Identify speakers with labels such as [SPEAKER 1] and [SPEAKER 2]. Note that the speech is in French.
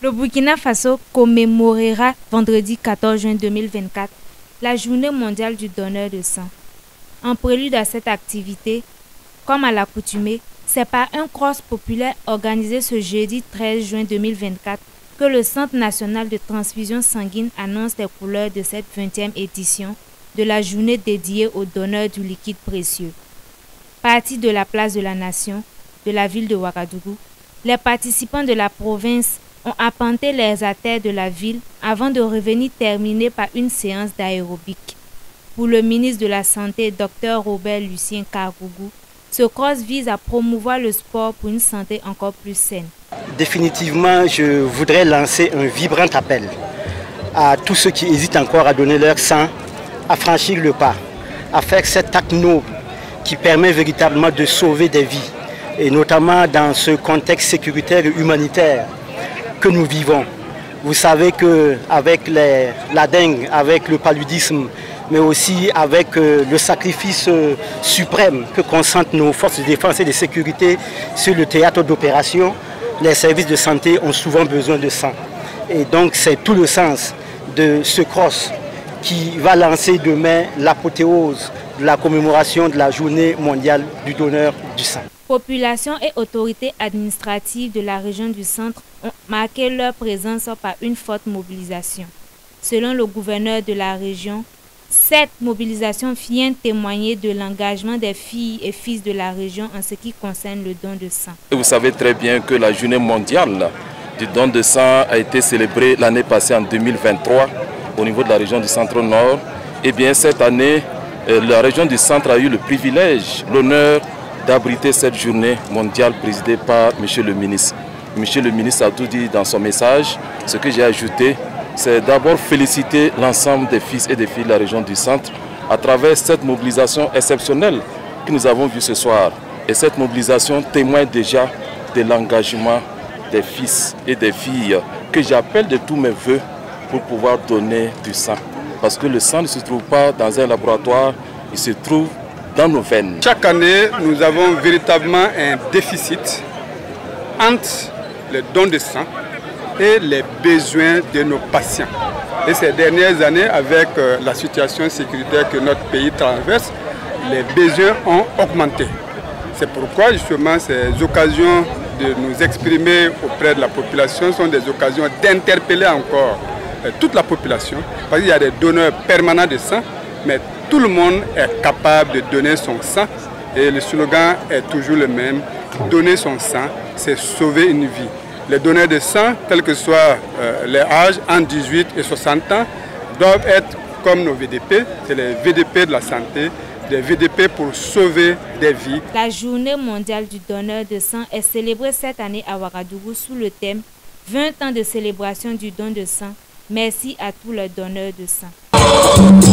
[SPEAKER 1] Le Burkina Faso commémorera vendredi 14 juin 2024 la Journée mondiale du donneur de sang. En prélude à cette activité, comme à l'accoutumée, c'est par un cross populaire organisé ce jeudi 13 juin 2024 que le Centre national de transfusion sanguine annonce les couleurs de cette 20e édition de la journée dédiée aux donneurs du liquide précieux. Partis de la place de la Nation, de la ville de Ouagadougou, les participants de la province ont arpenté les artères de la ville avant de revenir terminer par une séance d'aérobic. Pour le ministre de la Santé, Dr Robert Lucien Kagougou, ce cross vise à promouvoir le sport pour une santé encore plus saine.
[SPEAKER 2] Définitivement, je voudrais lancer un vibrant appel à tous ceux qui hésitent encore à donner leur sang, à franchir le pas, à faire cet acte noble qui permet véritablement de sauver des vies, et notamment dans ce contexte sécuritaire et humanitaire que nous vivons. Vous savez qu'avec la dengue, avec le paludisme, mais aussi avec le sacrifice suprême que consentent nos forces de défense et de sécurité sur le théâtre d'opération, les services de santé ont souvent besoin de sang. Et donc c'est tout le sens de ce cross qui va lancer demain l'apothéose de la commémoration de la Journée mondiale du donneur du sang.
[SPEAKER 1] Population et autorités administratives de la région du centre ont marqué leur présence par une forte mobilisation. Selon le gouverneur de la région, cette mobilisation vient témoigner de l'engagement des filles et fils de la région en ce qui concerne le don de sang.
[SPEAKER 3] Vous savez très bien que la journée mondiale du don de sang a été célébrée l'année passée en 2023 au niveau de la région du centre-nord. Et bien cette année, la région du centre a eu le privilège, l'honneur d'abriter cette journée mondiale présidée par M. le ministre. M. le ministre a tout dit dans son message. Ce que j'ai ajouté, c'est d'abord féliciter l'ensemble des fils et des filles de la région du centre à travers cette mobilisation exceptionnelle que nous avons vue ce soir. Et cette mobilisation témoigne déjà de l'engagement des fils et des filles que j'appelle de tous mes voeux pour pouvoir donner du sang. Parce que le sang ne se trouve pas dans un laboratoire, il se trouve dans nos veines.
[SPEAKER 4] Chaque année, nous avons véritablement un déficit entre les dons de sang et les besoins de nos patients. Et ces dernières années, avec la situation sécuritaire que notre pays traverse, les besoins ont augmenté. C'est pourquoi justement ces occasions de nous exprimer auprès de la population sont des occasions d'interpeller encore toute la population, parce qu'il y a des donneurs permanents de sang, mais tout le monde est capable de donner son sang et le slogan est toujours le même, donner son sang, c'est sauver une vie. Les donneurs de sang, quels que soient les âges, entre 18 et 60 ans, doivent être comme nos VDP, c'est les VDP de la santé, des VDP pour sauver des vies.
[SPEAKER 1] La journée mondiale du donneur de sang est célébrée cette année à Ouagadougou sous le thème 20 ans de célébration du don de sang. Merci à tous les donneurs de sang.